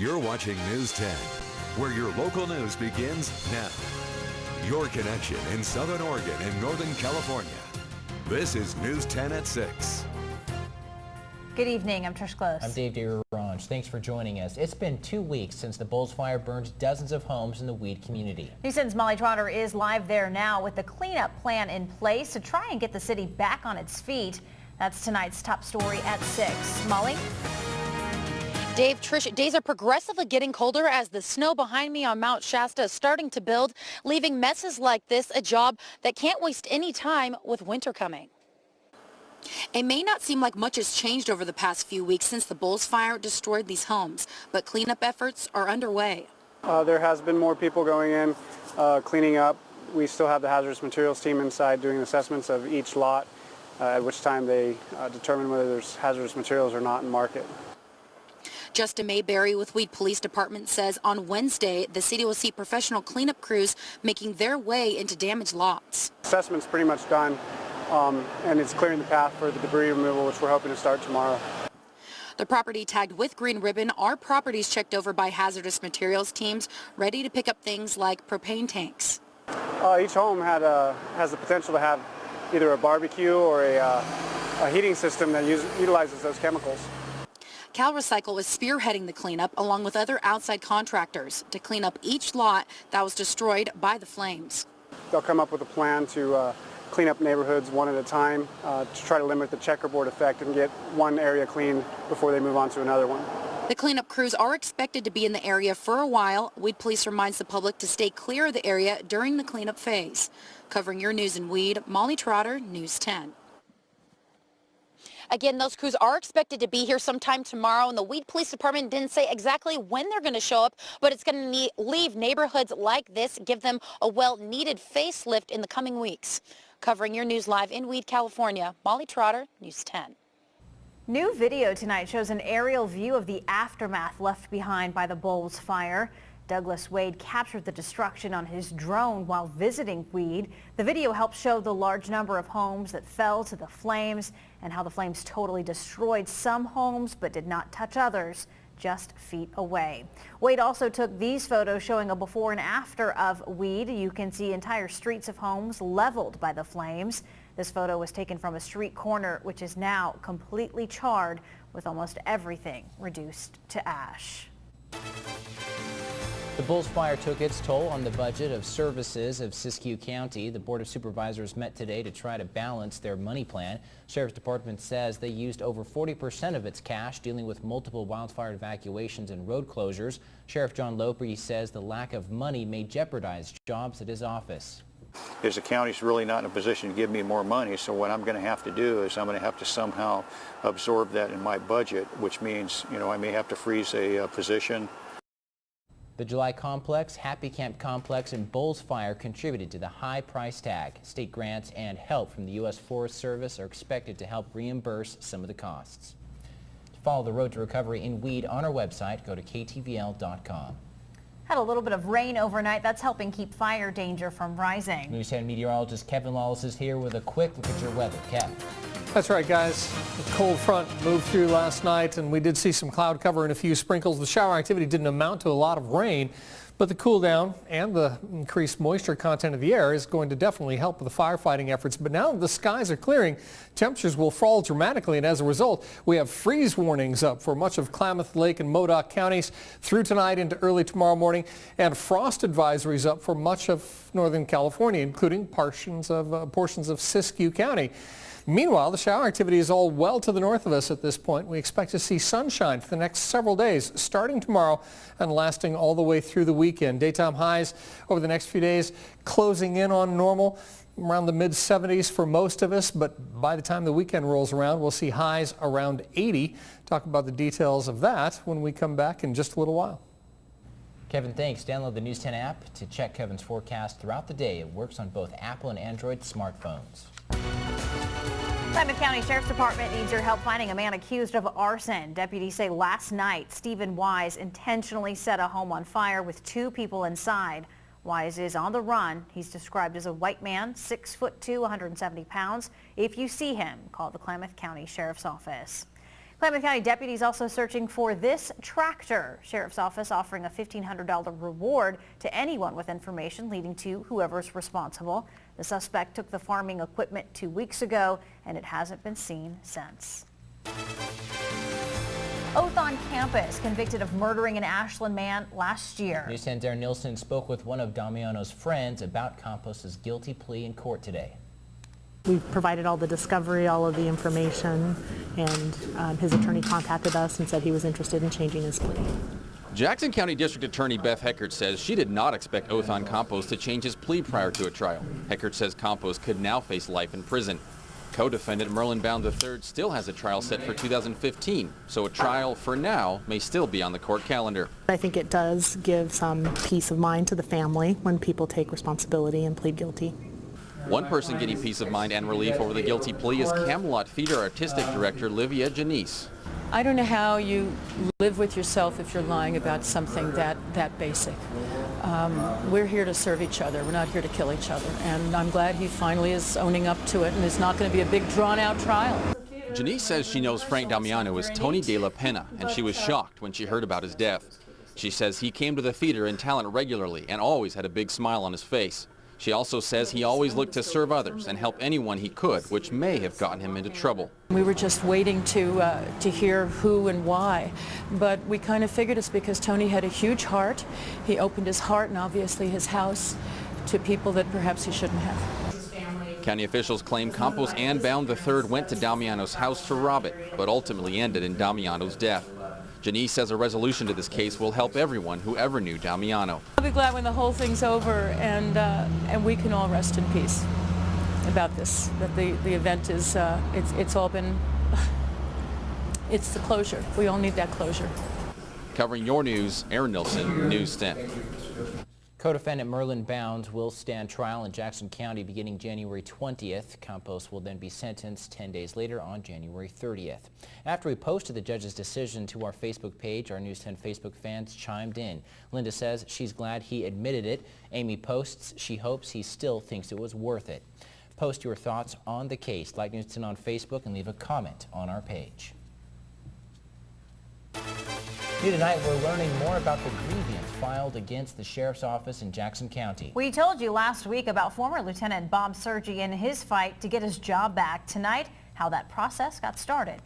You're watching News 10, where your local news begins now. Your connection in Southern Oregon and Northern California. This is News 10 at 6. Good evening, I'm Trish Close. I'm Dave DeRange. Thanks for joining us. It's been 2 weeks since the Bulls fire burned dozens of homes in the Weed community. News 10's Molly Trotter is live there now with the cleanup plan in place to try and get the city back on its feet. That's tonight's top story at 6. Molly? Dave, Trish, days are progressively getting colder as the snow behind me on Mount Shasta is starting to build, leaving messes like this a job that can't waste any time with winter coming. It may not seem like much has changed over the past few weeks since the Bulls fire destroyed these homes, but cleanup efforts are underway. There has been more people going in, cleaning up. We still have the hazardous materials team inside doing assessments of each lot, at which time they determine whether there's hazardous materials or not in market. Justin Mayberry with Weed Police Department says on Wednesday the city will see professional cleanup crews making their way into damaged lots. Assessment's pretty much done, and it's clearing the path for the debris removal, which we're hoping to start tomorrow. The property tagged with green ribbon are properties checked over by hazardous materials teams ready to pick up things like propane tanks. Each home has the potential to have either a barbecue or a heating system that utilizes those chemicals. Cal Recycle is spearheading the cleanup along with other outside contractors to clean up each lot that was destroyed by the flames. They'll come up with a plan to clean up neighborhoods one at a time to try to limit the checkerboard effect and get one area clean before they move on to another one. The cleanup crews are expected to be in the area for a while. Weed Police reminds the public to stay clear of the area during the cleanup phase. Covering your news in Weed, Molly Trotter, News 10. Again, those crews are expected to be here sometime tomorrow, and the Weed Police Department didn't say exactly when they're going to show up, but it's going to leave neighborhoods like this, give them a well-needed facelift in the coming weeks. Covering your news live in Weed, California, Molly Trotter, News 10. New video tonight shows an aerial view of the aftermath left behind by the Bulls fire. Douglas Wade captured the destruction on his drone while visiting Weed. The video helps show the large number of homes that fell to the flames and how the flames totally destroyed some homes but did not touch others just feet away. Wade also took these photos showing a before and after of Weed. You can see entire streets of homes leveled by the flames. This photo was taken from a street corner which is now completely charred with almost everything reduced to ash. The Bulls fire took its toll on the budget of services of Siskiyou County. The Board of Supervisors met today to try to balance their money plan. Sheriff's Department says they used over 40% of its cash dealing with multiple wildfire evacuations and road closures. Sheriff John Loper says the lack of money may jeopardize jobs at his office. The county's really not in a position to give me more money, so what I'm going to have to do is I'm going to have to somehow absorb that in my budget, which means, I may have to freeze a position. The July Complex, Happy Camp Complex, and Bulls fire contributed to the high price tag. State grants and help from the U.S. Forest Service are expected to help reimburse some of the costs. To follow the road to recovery in Weed on our website, go to KTVL.com. Had a little bit of rain overnight. That's helping keep fire danger from rising. News 10 meteorologist Kevin Lawless is here with a quick look at your weather. Kev. That's right, guys. The cold front moved through last night, and we did see some cloud cover and a few sprinkles. The shower activity didn't amount to a lot of rain, but the cool down and the increased moisture content of the air is going to definitely help with the firefighting efforts. But now the skies are clearing, temperatures will fall dramatically, and as a result, we have freeze warnings up for much of Klamath Lake and Modoc counties through tonight into early tomorrow morning, and frost advisories up for much of Northern California, including portions of Siskiyou County. Meanwhile, the shower activity is all well to the north of us at this point. We expect to see sunshine for the next several days, starting tomorrow and lasting all the way through the weekend. Daytime highs over the next few days closing in on normal, around the mid-70s for most of us, but by the time the weekend rolls around, we'll see highs around 80. Talk about the details of that when we come back in just a little while. Kevin, thanks. Download the News 10 app to check Kevin's forecast throughout the day. It works on both Apple and Android smartphones. Klamath County Sheriff's Department needs your help finding a man accused of arson. Deputies say last night, Stephen Wise intentionally set a home on fire with 2 people inside. Wise is on the run. He's described as a white man, 6'2", 170 pounds. If you see him, call the Klamath County Sheriff's Office. Klamath County deputies also searching for this tractor. Sheriff's office offering a $1,500 reward to anyone with information leading to whoever's responsible. The suspect took the farming equipment 2 weeks ago, and it hasn't been seen since. Oath on campus, convicted of murdering an Ashland man last year. News 10's Darren Nielsen spoke with one of Damiano's friends about Campos' guilty plea in court today. We've provided all the discovery, all of the information, and his attorney contacted us and said he was interested in changing his plea. Jackson County District Attorney Beth Heckert says she did not expect Oath on Campos to change his plea prior to a trial. Heckert says Campos could now face life in prison. Co-defendant Merlin Bound III still has a trial set for 2015, so a trial for now may still be on the court calendar. I think it does give some peace of mind to the family when people take responsibility and plead guilty. One person getting peace of mind and relief over the guilty plea is Camelot Theater Artistic Director Livia Janice. I don't know how you live with yourself if you're lying about something that basic. We're here to serve each other. We're not here to kill each other. And I'm glad he finally is owning up to it, and it's not going to be a big drawn-out trial. Janice says she knows Frank Damiano as Tony De La Pena, and she was shocked when she heard about his death. She says he came to the theater and talent regularly and always had a big smile on his face. She also says he always looked to serve others and help anyone he could, which may have gotten him into trouble. We were just waiting to hear who and why, but we kind of figured it's because Tony had a huge heart. He opened his heart and obviously his house to people that perhaps he shouldn't have. County officials claim Campos and Bound III went to Damiano's house to rob it, but ultimately ended in Damiano's death. Janice says a resolution to this case will help everyone who ever knew Damiano. I'll be glad when the whole thing's over and we can all rest in peace about this, that the event is, it's all been, it's the closure. We all need that closure. Covering your news, Aaron Nilsson, News 10. Co-defendant Merlin Bound will stand trial in Jackson County beginning January 20th. Campos will then be sentenced 10 days later on January 30th. After we posted the judge's decision to our Facebook page, our News 10 Facebook fans chimed in. Linda says she's glad he admitted it. Amy posts she hopes he still thinks it was worth it. Post your thoughts on the case. Like News 10 on Facebook and leave a comment on our page. New tonight, we're learning more about the grievance filed against the Sheriff's Office in Jackson County. We told you last week about former Lieutenant Bob Sergi and his fight to get his job back. Tonight, how that process got started.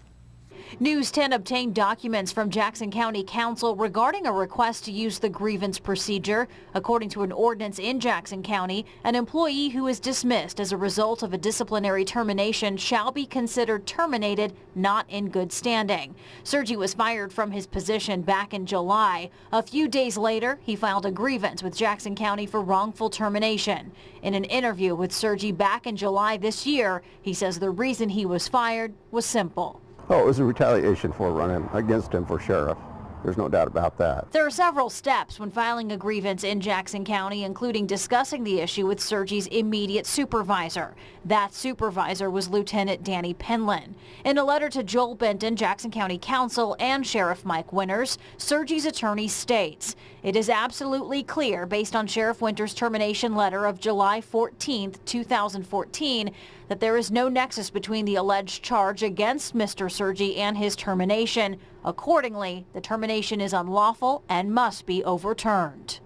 News 10 obtained documents from Jackson County Council regarding a request to use the grievance procedure. According to an ordinance in Jackson County, an employee who is dismissed as a result of a disciplinary termination shall be considered terminated, not in good standing. Sergi was fired from his position back in July. A few days later, he filed a grievance with Jackson County for wrongful termination. In an interview with Sergi back in July this year, he says the reason he was fired was simple. Oh, it was a retaliation for running against him for sheriff. There's no doubt about that. There are several steps when filing a grievance in Jackson County, including discussing the issue with Sergi's immediate supervisor. That supervisor was Lieutenant Danny Penland. In a letter to Joel Benton, Jackson County Council, and Sheriff Mike Winters, Sergi's attorney states, "It is absolutely clear, based on Sheriff Winters' termination letter of July 14, 2014, that there is no nexus between the alleged charge against Mr. Sergi and his termination. Accordingly, the termination is unlawful and must be overturned."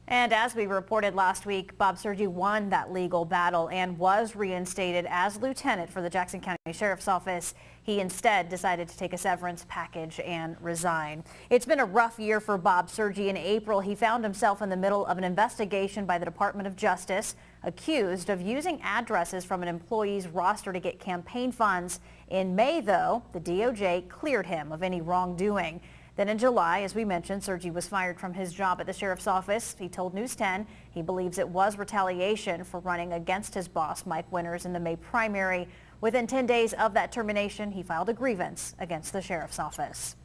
And as we reported last week, Bob Sergi won that legal battle and was reinstated as lieutenant for the Jackson County Sheriff's Office. He instead decided to take a severance package and resign. It's been a rough year for Bob Sergi. In April, he found himself in the middle of an investigation by the Department of Justice, accused of using addresses from an employee's roster to get campaign funds. In May, though, the DOJ cleared him of any wrongdoing. Then in July, as we mentioned, Sergi was fired from his job at the Sheriff's Office. He told News 10 he believes it was retaliation for running against his boss, Mike Winters, in the May primary. Within 10 days of that termination, he filed a grievance against the Sheriff's Office.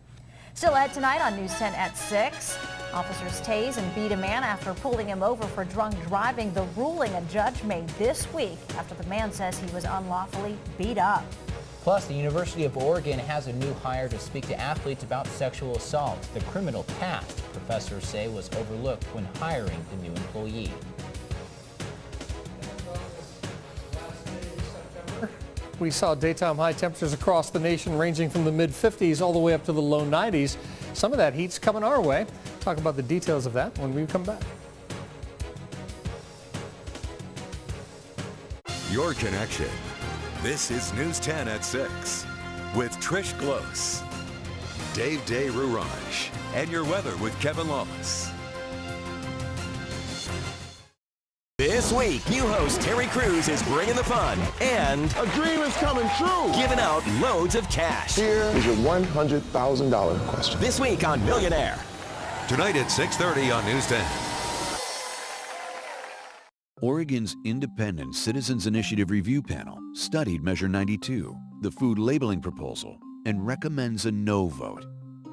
Still ahead tonight on News 10 at 6. Officers tase and beat a man after pulling him over for drunk driving. The ruling a judge made this week after the man says he was unlawfully beat up. Plus, the University of Oregon has a new hire to speak to athletes about sexual assault. The criminal past, professors say, was overlooked when hiring the new employee. We saw daytime high temperatures across the nation ranging from the mid-50s all the way up to the low 90s. Some of that heat's coming our way. Talk about the details of that when we come back. Your connection. This is News 10 at 6 with Trish Gloss, Dave Day-Rourange, and your weather with Kevin Lawless. This week, new host Terry Crews is bringing the fun and a dream is coming true, giving out loads of cash. Here is your $100,000 question. This week on Millionaire. Tonight at 6:30 on News 10. Oregon's Independent Citizens Initiative Review Panel studied Measure 92, the food labeling proposal, and recommends a no vote.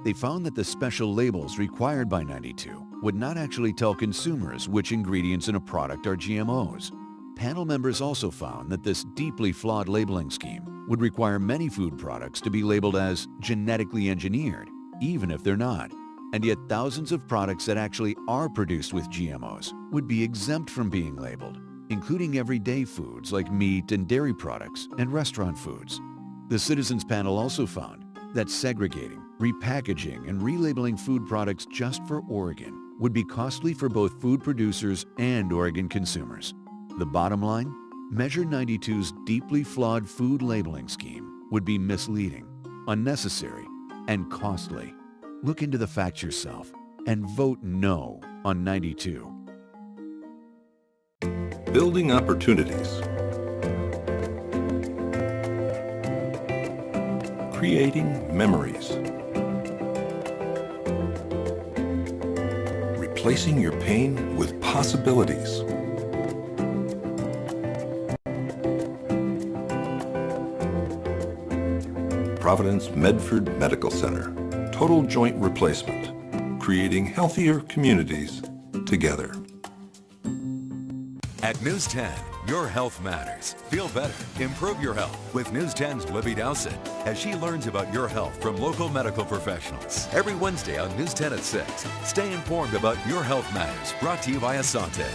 They found that the special labels required by 92 would not actually tell consumers which ingredients in a product are GMOs. Panel members also found that this deeply flawed labeling scheme would require many food products to be labeled as genetically engineered, even if they're not. And yet thousands of products that actually are produced with GMOs would be exempt from being labeled, including everyday foods like meat and dairy products and restaurant foods. The Citizens Panel also found that segregating, repackaging, and relabeling food products just for Oregon would be costly for both food producers and Oregon consumers. The bottom line? Measure 92's deeply flawed food labeling scheme would be misleading, unnecessary, and costly. Look into the facts yourself and vote no on 92. Building opportunities. Creating memories. Replacing your pain with possibilities. Providence Medford Medical Center. Total joint replacement. Creating healthier communities together. At News 10, your health matters. Feel better. Improve your health with News 10's Libby Dowsett as she learns about your health from local medical professionals. Every Wednesday on News 10 at 6. Stay informed about your health matters. Brought to you by Asante.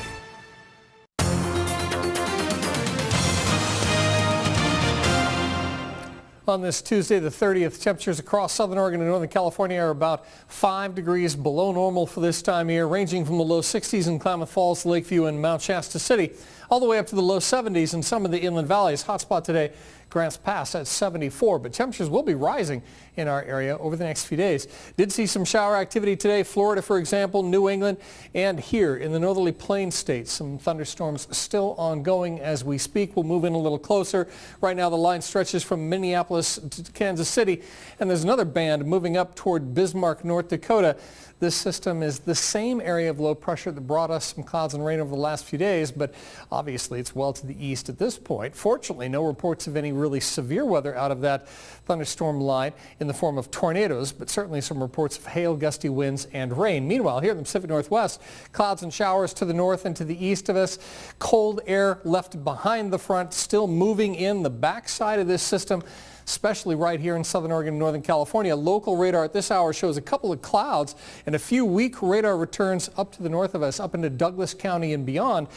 On this Tuesday, the 30th, temperatures across southern Oregon and northern California are about 5 degrees below normal for this time of year, ranging from the low 60s in Klamath Falls, Lakeview, and Mount Shasta City, all the way up to the low 70s in some of the inland valleys. Hotspot today, Grants Pass at 74, but temperatures will be rising in our area over the next few days. Did see some shower activity today, Florida, for example, New England, and here in the northerly plains states. Some thunderstorms still ongoing as we speak. We'll move in a little closer. Right now, the line stretches from Minneapolis to Kansas City, and there's another band moving up toward Bismarck, North Dakota. This system is the same area of low pressure that brought us some clouds and rain over the last few days, but obviously it's well to the east at this point. Fortunately, no reports of any really severe weather out of that thunderstorm line in the form of tornadoes, but certainly some reports of hail, gusty winds, and rain. Meanwhile, here in the Pacific Northwest, clouds and showers to the north and to the east of us. Cold air left behind the front, still moving in the backside of this system, especially right here in southern Oregon and northern California. Local radar at this hour shows a couple of clouds and a few weak radar returns up to the north of us, up into Douglas County and beyond.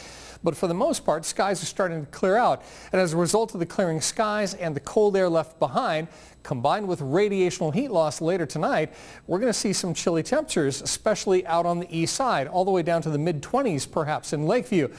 But for the most part, skies are starting to clear out. And as a result of the clearing skies and the cold air left behind, combined with radiational heat loss later tonight, we're going to see some chilly temperatures, especially out on the east side, all the way down to the mid-20s perhaps in Lakeview.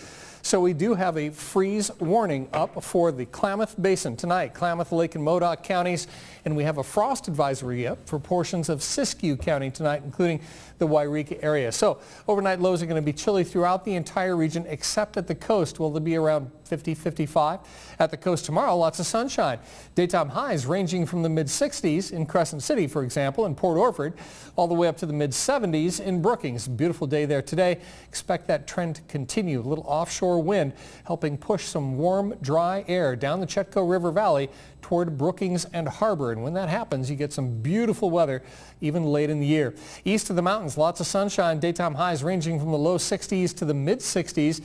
So we do have a freeze warning up for the Klamath Basin tonight, Klamath, Lake, and Modoc counties, and we have a frost advisory up for portions of Siskiyou County tonight, including the Wairika area. So overnight lows are going to be chilly throughout the entire region except at the coast. Will they be around 50, 55? At the coast tomorrow, lots of sunshine. Daytime highs ranging from the mid-60s in Crescent City, for example, and Port Orford, all the way up to the mid-70s in Brookings. Beautiful day there today. Expect that trend to continue. A little offshore wind helping push some warm, dry air down the Chetco River Valley toward Brookings and Harbor. And when that happens, you get some beautiful weather even late in the year. East of the mountains, lots of sunshine. Daytime highs ranging from the low 60s to the mid-60s.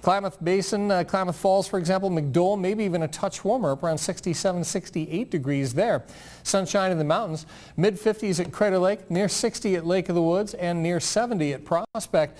Klamath Basin, Klamath Falls, for example, McDowell, maybe even a touch warmer, up around 67, 68 degrees there. Sunshine in the mountains, mid-50s at Crater Lake, near 60 at Lake of the Woods, and near 70 at Prospect.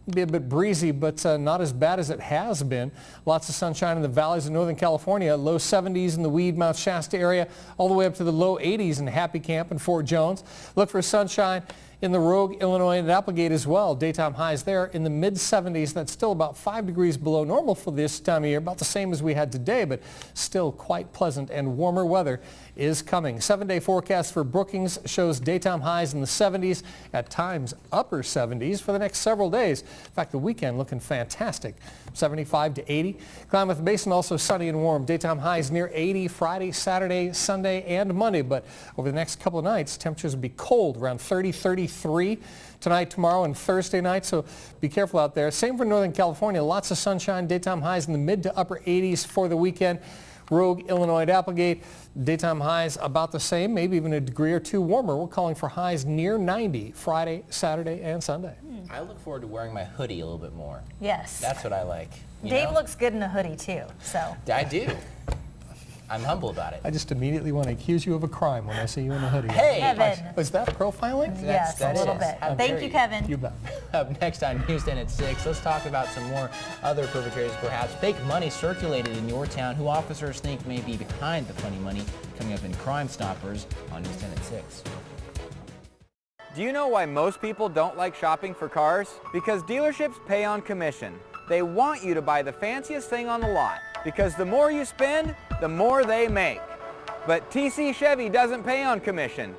Be a bit breezy, but not as bad as it has been. Lots of sunshine in the valleys of Northern California. Low 70s in the Weed, Mount Shasta area, all the way up to the low 80s in Happy Camp and Fort Jones. Look for sunshine in the Rogue, Illinois, and Applegate as well. Daytime highs there in the mid-70s. That's still about 5 degrees below normal for this time of year, about the same as we had today, but still quite pleasant, and warmer weather is coming. 7-day forecast for Brookings shows daytime highs in the 70s, at times upper 70s for the next several days. In fact, the weekend looking fantastic, 75 to 80. Klamath Basin also sunny and warm. Daytime highs near 80 Friday, Saturday, Sunday, and Monday, but over the next couple of nights, temperatures will be cold, around 30, 33 tonight, tomorrow, and Thursday night, so be careful out there. Same for Northern California. Lots of sunshine, daytime highs in the mid to upper 80s for the weekend. Rogue, Illinois, and Applegate, daytime highs about the same, maybe even a degree or two warmer. We're calling for highs near 90 Friday, Saturday, and Sunday. I look forward to wearing my hoodie a little bit more. Yes. That's what I like. Dave looks good in a hoodie too, so. I do. I'm humble about it. I just immediately want to accuse you of a crime when I see you in a hoodie. Hey! Kevin. Was that profiling? Yes, a little bit. Thank you, Kevin. You bet. Up next on News 10 at 6, let's talk about some more other perpetrators, perhaps. Fake money circulated in your town. Who officers think may be behind the funny money? Coming up in Crime Stoppers on News 10 at 6. Do you know why most people don't like shopping for cars? Because dealerships pay on commission. They want you to buy the fanciest thing on the lot, because the more you spend, the more they make. But TC Chevy doesn't pay on commission,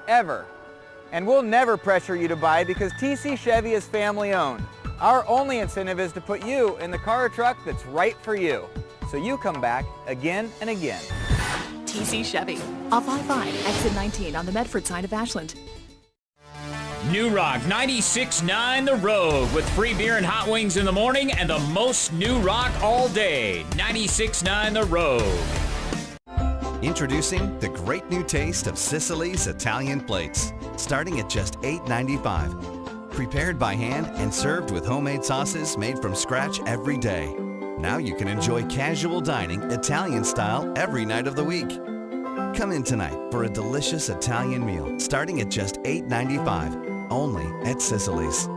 ever. And we'll never pressure you to buy because TC Chevy is family owned. Our only incentive is to put you in the car or truck that's right for you, so you come back again and again. TC Chevy, off I-5, exit 19 on the Medford side of Ashland. New Rock 96.9 The Rogue with free beer and hot wings in the morning and the most new rock all day. 96.9 The Rogue. Introducing the great new taste of Sicily's Italian plates, starting at just $8.95. Prepared by hand and served with homemade sauces made from scratch every day. Now you can enjoy casual dining Italian style every night of the week. Come in tonight for a delicious Italian meal starting at just $8.95, only at Sicily's.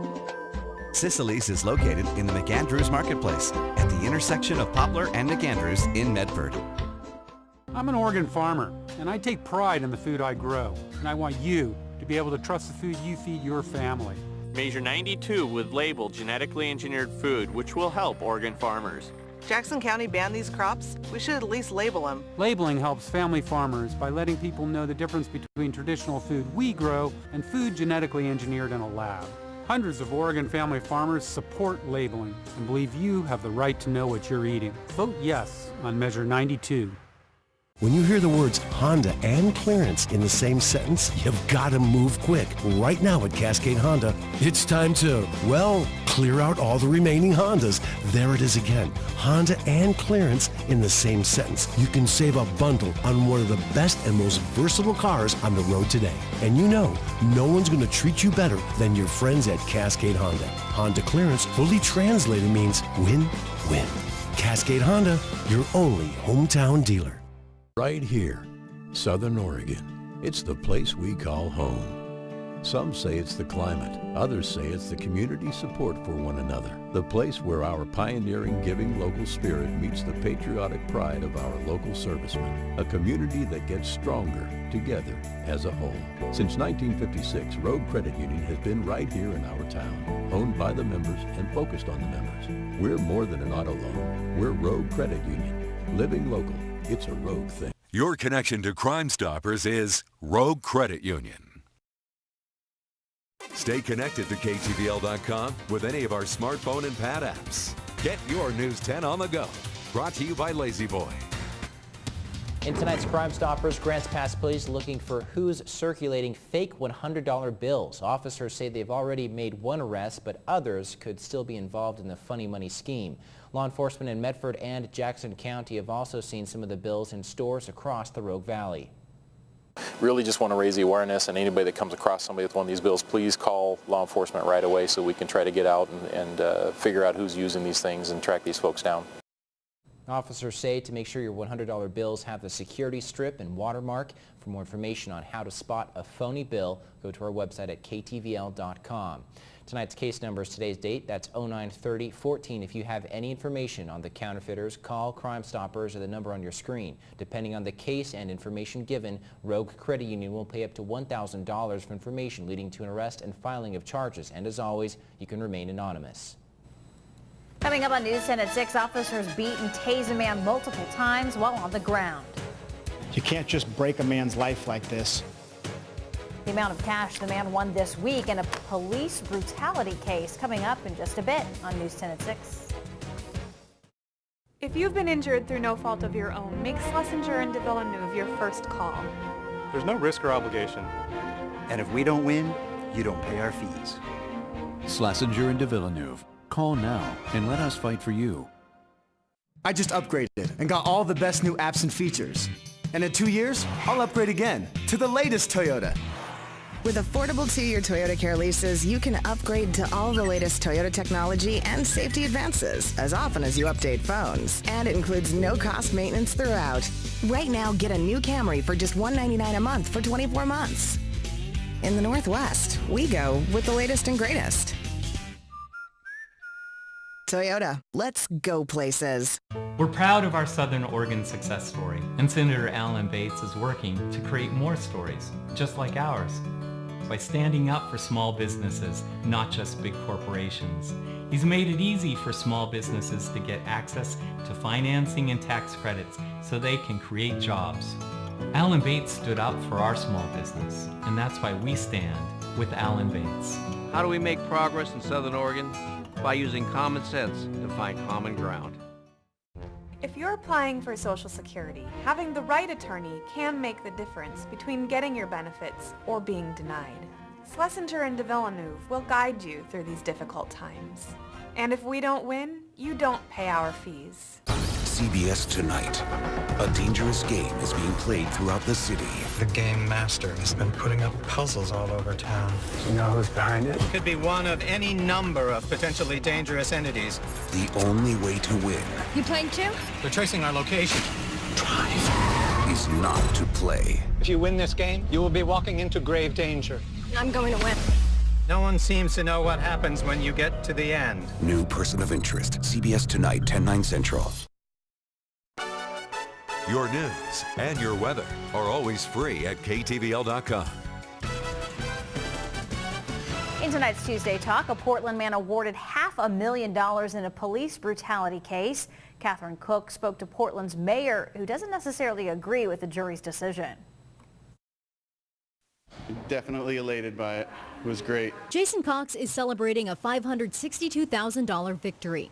Sicily's is located in the McAndrews Marketplace at the intersection of Poplar and McAndrews in Medford. I'm an Oregon farmer, and I take pride in the food I grow, and I want you to be able to trust the food you feed your family. Measure 92 with label genetically engineered food, which will help Oregon farmers. Jackson County banned these crops. We should at least label them. Labeling helps family farmers by letting people know the difference between traditional food we grow and food genetically engineered in a lab. Hundreds of Oregon family farmers support labeling and believe you have the right to know what you're eating. Vote yes on Measure 92. When you hear the words Honda and clearance in the same sentence, you've got to move quick. Right now at Cascade Honda, it's time to, well, clear out all the remaining Hondas. There it is again. Honda and clearance in the same sentence. You can save a bundle on one of the best and most versatile cars on the road today. And you know, no one's going to treat you better than your friends at Cascade Honda. Honda clearance, fully translated, means win-win. Cascade Honda, your only hometown dealer. Right here, Southern Oregon. It's the place we call home. Some say it's the climate. Others say it's the community support for one another. The place where our pioneering, giving local spirit meets the patriotic pride of our local servicemen. A community that gets stronger together as a whole. Since 1956, Rogue Credit Union has been right here in our town. Owned by the members and focused on the members. We're more than an auto loan. We're Rogue Credit Union. Living local. It's a Rogue thing. Your connection to Crime Stoppers is Rogue Credit Union. Stay connected to KTVL.com with any of our smartphone and pad apps. Get your News 10 on the go. Brought to you by Lazy Boy. In tonight's Crime Stoppers, Grants Pass police looking for who's circulating fake $100 bills. Officers say they've already made one arrest, but others could still be involved in the funny money scheme. Law enforcement in Medford and Jackson County have also seen some of the bills in stores across the Rogue Valley. Really just want to raise the awareness, and anybody that comes across somebody with one of these bills, please call law enforcement right away so we can try to get out and figure out who's using these things and track these folks down. Officers say to make sure your $100 bills have the security strip and watermark. For more information on how to spot a phony bill, go to our website at ktvl.com. Tonight's case number is today's date. That's 093014. If you have any information on the counterfeiters, call Crime Stoppers at the number on your screen. Depending on the case and information given, Rogue Credit Union will pay up to $1,000 for information leading to an arrest and filing of charges. And as always, you can remain anonymous. Coming up on News 10 at 6, officers beat and tase a man multiple times while on the ground. You can't just break a man's life like this. The amount of cash the man won this week in a police brutality case coming up in just a bit on News 10 at 6. If you've been injured through no fault of your own, make Schlesinger and de Villeneuve your first call. There's no risk or obligation. And if we don't win, you don't pay our fees. Schlesinger and de Villeneuve. Call now and let us fight for you. I just upgraded and got all the best new apps and features. And in 2 years, I'll upgrade again to the latest Toyota. With affordable 2-year Toyota Care leases, you can upgrade to all the latest Toyota technology and safety advances as often as you update phones. And it includes no-cost maintenance throughout. Right now, get a new Camry for just $199 a month for 24 months. In the Northwest, we go with the latest and greatest. Toyota, let's go places. We're proud of our Southern Oregon success story, and Senator Alan Bates is working to create more stories just like ours by standing up for small businesses, not just big corporations. He's made it easy for small businesses to get access to financing and tax credits so they can create jobs. Alan Bates stood up for our small business, and that's why we stand with Alan Bates. How do we make progress in Southern Oregon? By using common sense to find common ground. If you're applying for Social Security, having the right attorney can make the difference between getting your benefits or being denied. Schlesinger and de Villeneuve will guide you through these difficult times. And if we don't win, you don't pay our fees. CBS Tonight. A dangerous game is being played throughout the city. The game master has been putting up puzzles all over town. You know who's behind it? Could be one of any number of potentially dangerous entities. The only way to win. You playing too? They're tracing our location. Drive is not to play. If you win this game, you will be walking into grave danger. I'm going to win. No one seems to know what happens when you get to the end. New Person of Interest. CBS Tonight, 10/9 Central. Your news and your weather are always free at KTVL.com. In tonight's Tuesday Talk, a Portland man awarded $500,000 in a police brutality case. Catherine Cook spoke to Portland's mayor, who doesn't necessarily agree with the jury's decision. Definitely elated by it. It was great. Jason Cox is celebrating a $562,000 victory.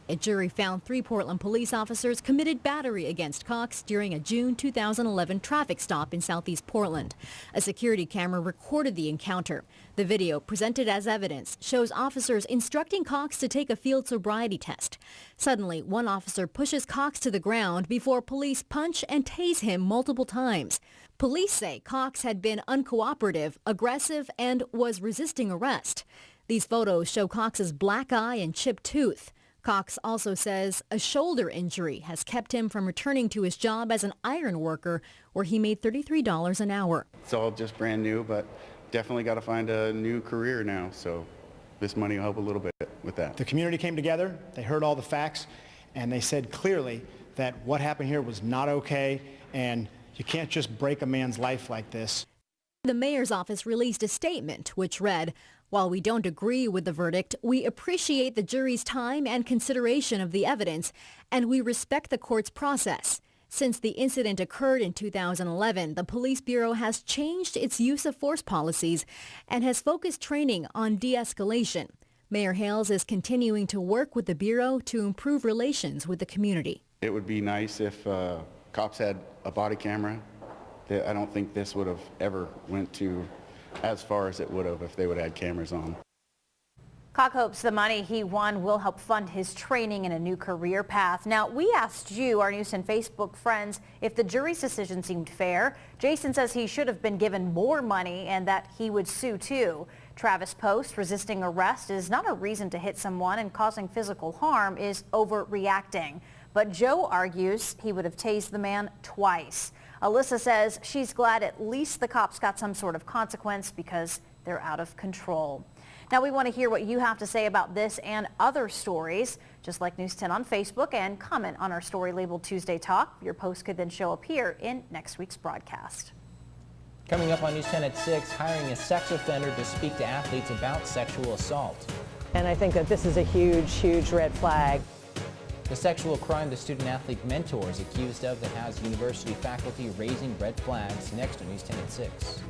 A jury found 3 Portland police officers committed battery against Cox during a June 2011 traffic stop in southeast Portland. A security camera recorded the encounter. The video, presented as evidence, shows officers instructing Cox to take a field sobriety test. Suddenly, one officer pushes Cox to the ground before police punch and tase him multiple times. Police say Cox had been uncooperative, aggressive, and was resisting arrest. These photos show Cox's black eye and chipped tooth. Cox also says a shoulder injury has kept him from returning to his job as an iron worker, where he made $33 an hour. It's all just brand new, but definitely got to find a new career now, so this money will help a little bit with that. The community came together, they heard all the facts, and they said clearly that what happened here was not okay, and you can't just break a man's life like this. The mayor's office released a statement which read, "While we don't agree with the verdict, we appreciate the jury's time and consideration of the evidence, and we respect the court's process. Since the incident occurred in 2011, the Police Bureau has changed its use of force policies and has focused training on de-escalation. Mayor Hales is continuing to work with the Bureau to improve relations with the community." It would be nice if cops had a body camera. I don't think this would have ever went to as far as it would have if they would have had cameras on. Cox hopes the money he won will help fund his training in a new career path. Now, we asked you, our News and Facebook friends, if the jury's decision seemed fair. Jason says he should have been given more money and that he would sue too. Travis Post, resisting arrest is not a reason to hit someone, and causing physical harm is overreacting. But Joe argues he would have tased the man twice. Alyssa says she's glad at least the cops got some sort of consequence because they're out of control. Now we want to hear what you have to say about this and other stories. Just like News 10 on Facebook and comment on our story labeled Tuesday Talk. Your post could then show up here in next week's broadcast. Coming up on News 10 at 6, hiring a sex offender to speak to athletes about sexual assault. And I think that this is a huge, huge red flag. The sexual crime the student-athlete mentor is accused of that has university faculty raising red flags. Next on News 10 at 6.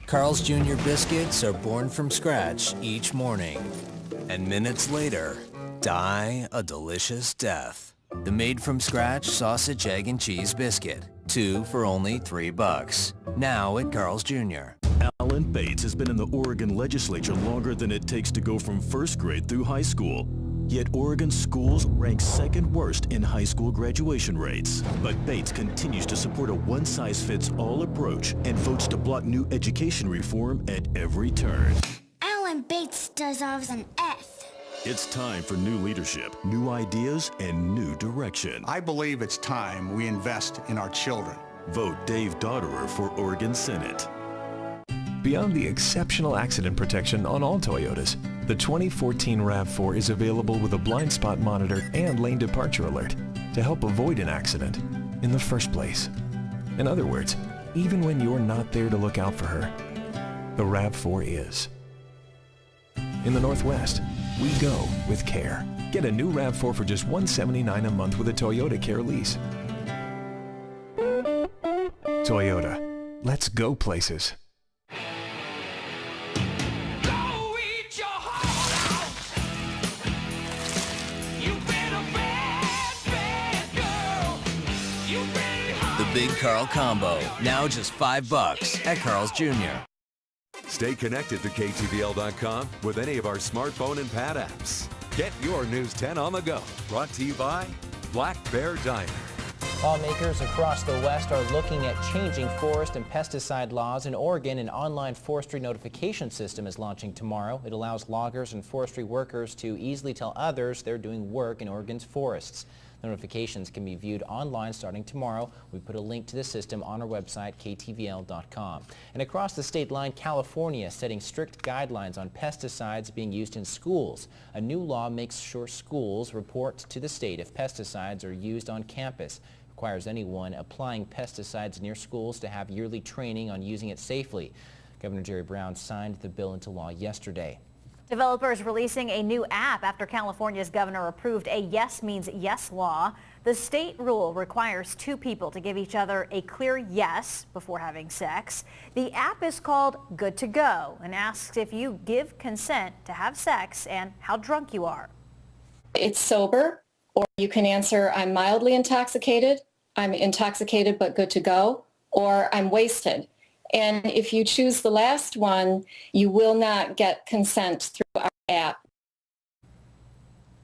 Carl's Jr. biscuits are born from scratch each morning, and minutes later, die a delicious death. The made-from-scratch sausage, egg, and cheese biscuit. 2 for only $3. Now at Carl's Jr. Alan Bates has been in the Oregon legislature longer than it takes to go from first grade through high school. Yet Oregon schools rank second worst in high school graduation rates. But Bates continues to support a one-size-fits-all approach and votes to block new education reform at every turn. Alan Bates deserves an F. It's time for new leadership, new ideas, and new direction. I believe it's time we invest in our children. Vote Dave Dotterer for Oregon Senate. Beyond the exceptional accident protection on all Toyotas, the 2014 RAV4 is available with a blind spot monitor and lane departure alert to help avoid an accident in the first place. In other words, even when you're not there to look out for her, the RAV4 is. In the Northwest, we go with care. Get a new RAV4 for just $179 a month with a Toyota Care lease. Toyota, let's go places. The Big Carl Combo, now just $5 at Carl's Jr. Stay connected to KTVL.com with any of our smartphone and pad apps. Get your News 10 on the go. Brought to you by Black Bear Diner. Lawmakers across the West are looking at changing forest and pesticide laws. In Oregon, an online forestry notification system is launching tomorrow. It allows loggers and forestry workers to easily tell others they're doing work in Oregon's forests. Notifications can be viewed online starting tomorrow. We put a link to the system on our website, KTVL.com. And across the state line, California is setting strict guidelines on pesticides being used in schools. A new law makes sure schools report to the state if pesticides are used on campus. It requires anyone applying pesticides near schools to have yearly training on using it safely. Governor Jerry Brown signed the bill into law yesterday. Developers releasing a new app after California's governor approved a yes means yes law. The state rule requires 2 people to give each other a clear yes before having sex. The app is called Good to Go and asks if you give consent to have sex and how drunk you are. It's sober, or you can answer I'm mildly intoxicated, I'm intoxicated but good to go, or I'm wasted. And if you choose the last one, you will not get consent through our app.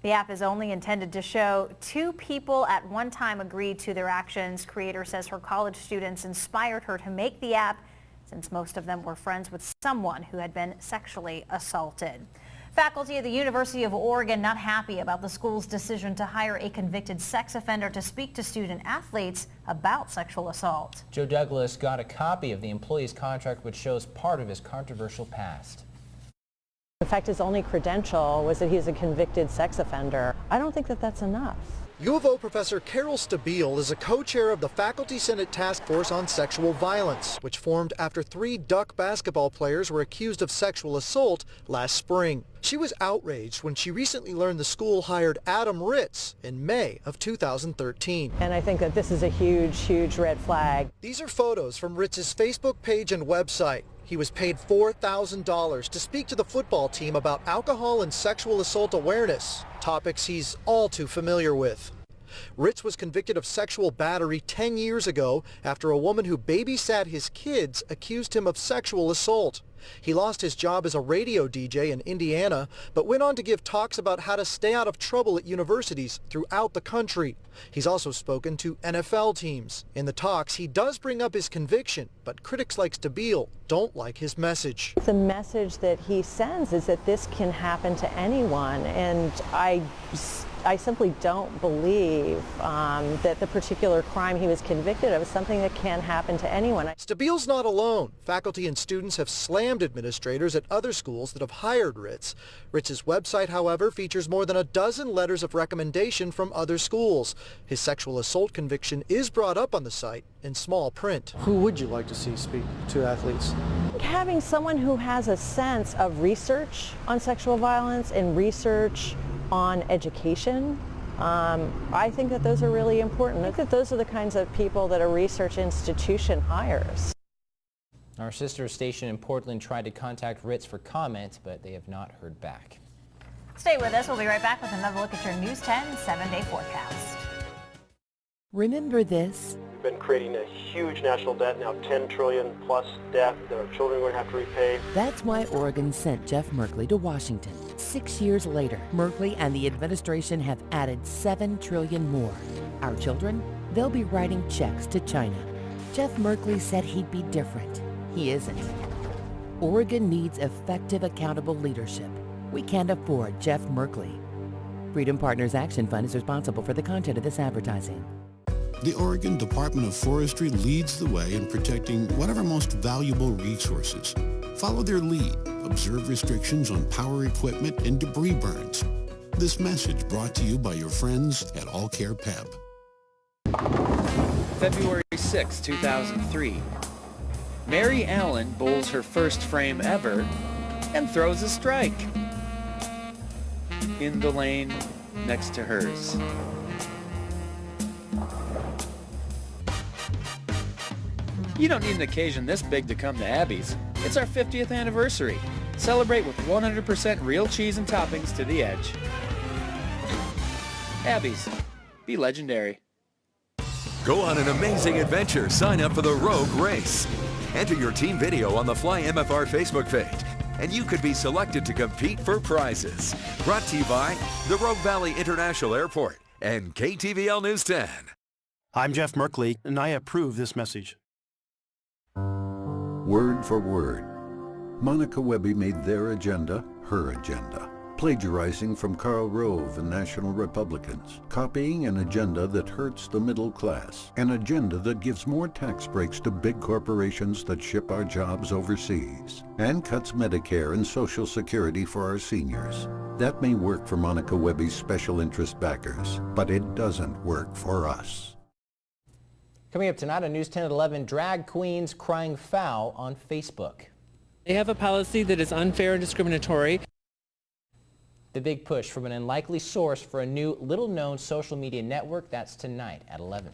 The app is only intended to show 2 people at one time agreed to their actions. Creator says her college students inspired her to make the app since most of them were friends with someone who had been sexually assaulted. Faculty at the University of Oregon not happy about the school's decision to hire a convicted sex offender to speak to student athletes about sexual assault. Joe Douglas got a copy of the employee's contract which shows part of his controversial past. In fact, his only credential was that he's a convicted sex offender. I don't think that that's enough. U of O Professor Carol Stabile is a co-chair of the Faculty Senate Task Force on Sexual Violence, which formed after 3 Duck basketball players were accused of sexual assault last spring. She was outraged when she recently learned the school hired Adam Ritz in May of 2013. And I think that this is a huge, huge red flag. These are photos from Ritz's Facebook page and website. He was paid $4,000 to speak to the football team about alcohol and sexual assault awareness, topics he's all too familiar with. Ritz was convicted of sexual battery 10 years ago after a woman who babysat his kids accused him of sexual assault. He lost his job as a radio DJ in Indiana, but went on to give talks about how to stay out of trouble at universities throughout the country. He's also spoken to NFL teams. In the talks, he does bring up his conviction, but critics like Stabile don't like his message. The message that he sends is that this can happen to anyone, and I simply don't believe that the particular crime he was convicted of is something that can happen to anyone. Stabile's not alone. Faculty and students have slammed administrators at other schools that have hired Ritz. Ritz's website, however, features more than a dozen letters of recommendation from other schools. His sexual assault conviction is brought up on the site in small print. Who would you like to see speak to athletes? Having someone who has a sense of research on sexual violence and research on education, I think that those are really important. I think that those are the kinds of people that a research institution hires. Our sister station in Portland tried to contact Ritz for comment, but they have not heard back. Stay with us. We'll be right back with another look at your News 10 7-day forecast. Remember this? We've been creating a huge national debt, now 10 trillion plus debt that our children are going to have to repay. That's why Oregon sent Jeff Merkley to Washington. 6 years later, Merkley and the administration have added 7 trillion more. Our children, they'll be writing checks to China. Jeff Merkley said he'd be different. He isn't. Oregon needs effective, accountable leadership. We can't afford Jeff Merkley. Freedom Partners Action Fund is responsible for the content of this advertising. The Oregon Department of Forestry leads the way in protecting one of our most valuable resources. Follow their lead. Observe restrictions on power equipment and debris burns. This message brought to you by your friends at All Care PEP. February 6, 2003. Mary Allen bowls her first frame ever and throws a strike in the lane next to hers. You don't need an occasion this big to come to Abby's. It's our 50th anniversary. Celebrate with 100% real cheese and toppings to the edge. Abby's. Be legendary. Go on an amazing adventure. Sign up for the Rogue Race. Enter your team video on the Fly MFR Facebook page, and you could be selected to compete for prizes. Brought to you by the Rogue Valley International Airport and KTVL News 10. I'm Jeff Merkley, and I approve this message. Word for word. Monica Webby made their agenda her agenda, plagiarizing from Karl Rove and National Republicans, copying an agenda that hurts the middle class, an agenda that gives more tax breaks to big corporations that ship our jobs overseas, and cuts Medicare and Social Security for our seniors. That may work for Monica Webby's special interest backers, but it doesn't work for us. Coming up tonight on News 10 at 11, drag queens crying foul on Facebook. They have a policy that is unfair and discriminatory. The big push from an unlikely source for a new, little-known social media network. That's tonight at 11.